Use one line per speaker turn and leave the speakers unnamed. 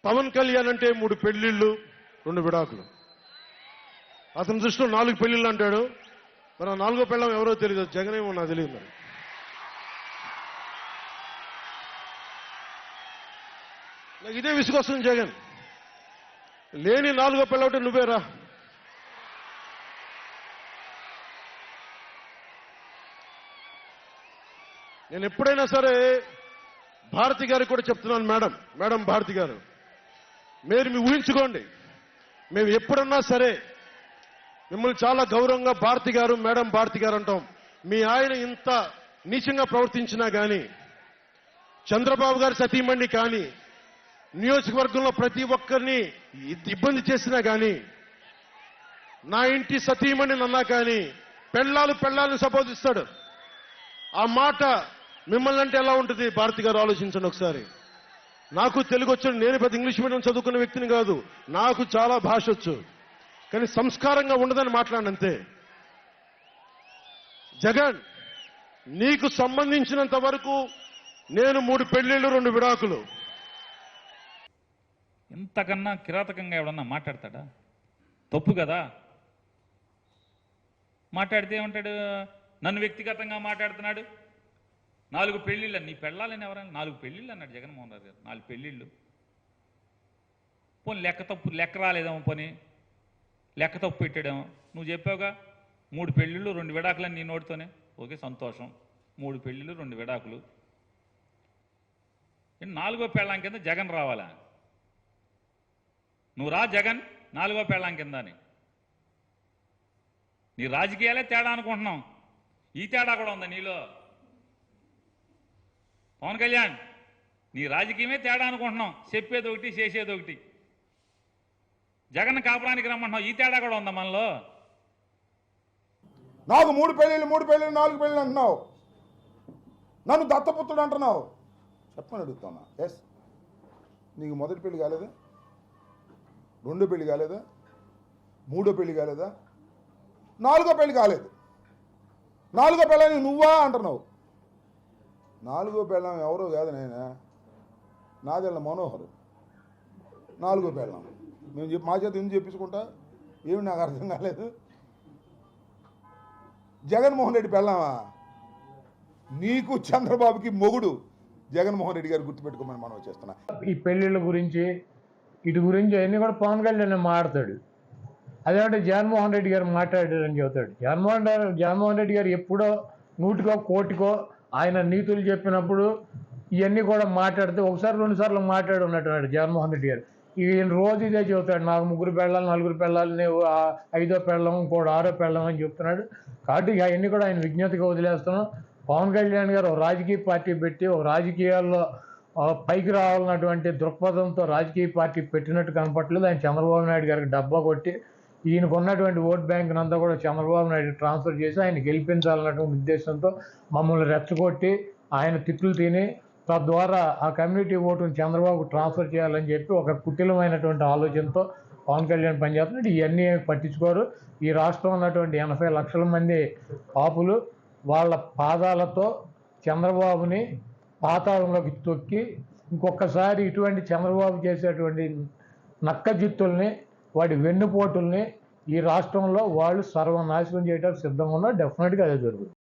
పవన్ కళ్యాణ్ అంటే 3 పెళ్లిళ్ళు 2 విడాకులు. అతని దృష్టిలో 4 పెళ్లిళ్ళు అంటాడు. మరి ఆ 4గో పెళ్ళం ఎవరో తెలియదు. జగన్ ఏమో నాకు తెలియదు. మరి నాకు ఇదే విసుగొస్తుంది. జగన్ లేని 4గో పెళ్ళవుతే నువ్వేరా. నేను ఎప్పుడైనా సరే భారతి గారికి కూడా చెప్తున్నాను, మేడం భారతి గారు, మీరు ఊహించుకోండి, మేము ఎప్పుడన్నా సరే మిమ్మల్ని చాలా గౌరవంగా భారతి గారు, మేడం భారతి గారు అంటాం. మీ ఆయన ఇంత నీచంగా ప్రవర్తించినా కానీ, చంద్రబాబు గారి సతీమణి కానీ, నియోజకవర్గంలో ప్రతి ఒక్కరిని ఇబ్బంది చేసినా కానీ, నా ఇంటి సతీమణి అన్నా కానీ పెళ్ళాలను సంబోధిస్తాడు. ఆ మాట మిమ్మల్ని అంటే ఎలా ఉంటుంది భారతి గారు? ఆలోచించండి ఒకసారి. నాకు తెలుగు వచ్చాడు, నేను పెద్ద ఇంగ్లీష్ మీడియం చదువుకున్న వ్యక్తిని కాదు, నాకు చాలా భాష వచ్చు, కానీ సంస్కారంగా ఉండదని మాట్లాడినంతే. జగన్, నీకు సంబంధించినంత వరకు నేను 3 పెళ్లిళ్ళు 2 విడాకులు.
ఇంతకన్నా కిరాతకంగా ఎవడన్నా మాట్లాడతాడా? తప్పు కదా. మాట్లాడితే ఏమంటాడు? నన్ను వ్యక్తిగతంగా మాట్లాడుతున్నాడు. 4 పెళ్లిళ్ళు. నీ పెళ్ళాలని ఎవరైనా 4 పెళ్లిళ్ళు అన్నాడు జగన్మోహన్ రెడ్డి గారు. 4 పెళ్లిళ్ళు. పోనీ లెక్క రాలేదేమో, పోనీ లెక్క తప్పు పెట్టాడేమో. నువ్వు చెప్పావుగా 3 పెళ్లిళ్ళు 2 విడాకులని నీ నోటితోనే. ఓకే, సంతోషం. 3 పెళ్లిళ్ళు 2 విడాకులు. 4గో పెళ్ళాం కింద జగన్ రావాలా? నువ్వు రా జగన్ 4గో పెళ్ళాం కింద అని. నీ రాజకీయాలే తేడా అనుకుంటున్నాం. ఈ తేడా కూడా ఉందా నీలో? పవన్ కళ్యాణ్, నీ రాజకీయమే తేడా అనుకుంటున్నాం. చెప్పేది ఒకటి, చేసేది ఒకటి. జగన్ కాపురానికి రమ్మంటున్నావు. ఈ తేడా కూడా ఉందా మనలో?
నాకు 3 పెళ్ళిళ్ళు 4 పెళ్ళిళ్ళు అంటున్నావు. నన్ను దత్తపుత్రుడు అంటున్నావు. చెప్పని అడుగుతున్నా. ఎస్, నీకు మొదటి పెళ్లి కాలేదా? 2 పెళ్లి కాలేదా? 3 పెళ్లి కాలేదా? 4గో పెళ్లి కాలేదు. 4గో పెళ్ళని నువ్వా అంటున్నావు. 4గో పెళ్ళం ఎవరో కాదు నాయన, నాదెళ్ళ మనోహర్ 4గో పెళ్ళం. మేము మా చేత ఎందుకు చెప్పించుకుంటా? ఏమి నాకు అర్థం కాలేదు. జగన్మోహన్ రెడ్డి పెళ్ళామా? నీకు చంద్రబాబుకి మొగుడు జగన్మోహన్ రెడ్డి గారు గుర్తుపెట్టుకోమని మనం చేస్తున్నా.
ఈ పెళ్ళిళ్ళ గురించి ఇటు గురించి అన్నీ కూడా పవన్ కళ్యాణ్ మాట్లాడతాడు. అదేమంటే జగన్మోహన్ రెడ్డి గారు మాట్లాడారని చెబుతాడు. జగన్మోహన్ రెడ్డి గారు ఎప్పుడో 100కో 1,00,00,000కో ఆయన నీతులు చెప్పినప్పుడు ఇవన్నీ కూడా మాట్లాడితే 1-2 సార్లు మాట్లాడి ఉన్నట్టున్నాడు జగన్మోహన్ రెడ్డి గారు. ఈయన రోజు ఇదే చెబుతాడు, నాకు 3 పెళ్ళాలి 4 పెళ్ళాలి, నేను 5వ పెళ్ళం, ఇంకోటి 6వ పెళ్ళం అని చెప్తున్నాడు. కాబట్టి అవన్నీ కూడా ఆయన విజ్ఞతగా వదిలేస్తున్నాం. పవన్ కళ్యాణ్ గారు ఒక రాజకీయ పార్టీ పెట్టి ఒక రాజకీయాల్లో పైకి రావాలన్నటువంటి దృక్పథంతో రాజకీయ పార్టీ పెట్టినట్టు కనపట్లేదు. ఆయన చంద్రబాబు నాయుడు గారికి డబ్బా కొట్టి ఈయనకు ఉన్నటువంటి ఓట్ బ్యాంక్ అంతా కూడా చంద్రబాబు నాయుడు ట్రాన్స్ఫర్ చేసి ఆయన గెలిపించాలన్నటువంటి ఉద్దేశంతో మమ్మల్ని రెచ్చగొట్టి ఆయన తిట్లు తిని తద్వారా ఆ కమ్యూనిటీ ఓటును చంద్రబాబు ట్రాన్స్ఫర్ చేయాలని చెప్పి ఒక కుటిలమైనటువంటి ఆలోచనతో పవన్ కళ్యాణ్ పనిచేస్తున్నాడు. ఇవన్నీ పట్టించుకోరు. ఈ రాష్ట్రంలో ఉన్నటువంటి 80 లక్షల మంది కాపులు వాళ్ళ పాదాలతో చంద్రబాబుని పాతాళంలోకి తొక్కి ఇంకొకసారి ఇటువంటి చంద్రబాబు చేసేటువంటి నక్కజిత్తుల్ని, వాడి వెన్నుపోటుల్ని ఈ రాష్ట్రంలో వాళ్ళు సర్వనాశనం చేయడానికి సిద్ధంగా ఉన్నారు. డెఫినెట్గా అదే జరుగుతుంది.